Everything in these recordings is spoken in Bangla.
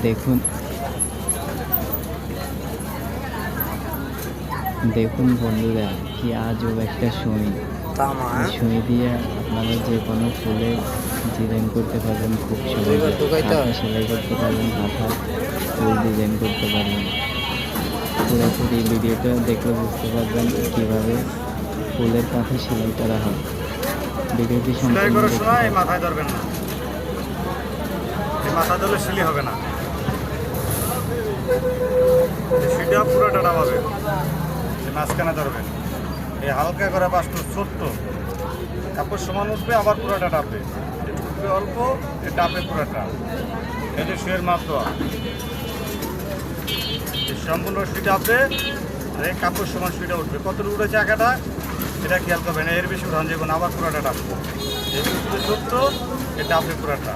দেখুন দেখুন বন্ধুরা, কি আজব একটা সুই। সুই দিয়ে আপনারা যে কোনো ফুলে ডিজাইন করতে পারবেন, খুব সহজে কাঁথা সেলাই করতে পারবেন, কাঁথা ফুল ডিজাইন করতে পারবেন। পুরোপুরি ভিডিওটা দেখলে বুঝতে পারবেন কীভাবে ফুলের কাঁথা সেলাই করা হয়। ভিডিওটি সম্পূর্ণ মাথায় ধরবেন না, মাথা ধরলে সিলি হবে না, সেটা পুরোটা ডাবাবে, মাঝখানে ধরবেন। এই হালকা করে বাসটা ছোট্ট কাপড় সমান উঠবে, আবার পুরোটা ডাববে, উঠবে অল্প, ডাবে পুরোটা। এই যে শুয়ের মাপ দেওয়া, সম্পূর্ণ সুইটা আপবে, আর এই কাপড় সমান সুইটা উঠবে। কতটুকু উঠেছে আঁকাটা এটা খেয়াল করবেন, এর বেশি উঠান যাবে না, আবার পুরোটা ডাববে। এই ছোট্ট এটা আপনি পুরোটা।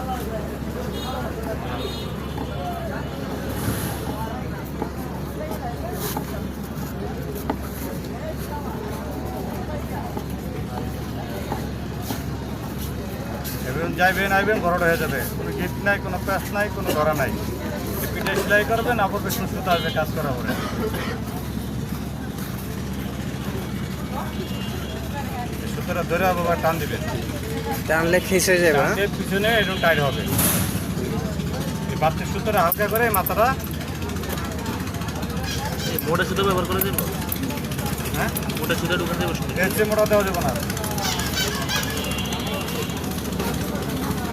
যাইবেন আইবেন ঘরটা হয়ে যাবে, কোনো গিফট নাই, কোনো প্যাস নাই, কোনো ধরা নাই। পিঠে সেলাই করবেন, আবার বেশ সুস্থতা আসবে কাজ করা পরে। সুতরাং ধরে আবার টান দিবেন, টানলে খিস হয়ে যাবে, পিছনে এরকম টাইট হবে। বাচ্চার সুতরে হালকা করে মাথাটা মোটা সুতো ব্যবহার করে দেবো। হ্যাঁ, মোটা সুতো ঢুকাতে দেবো, মোটা দেওয়া যাবে না।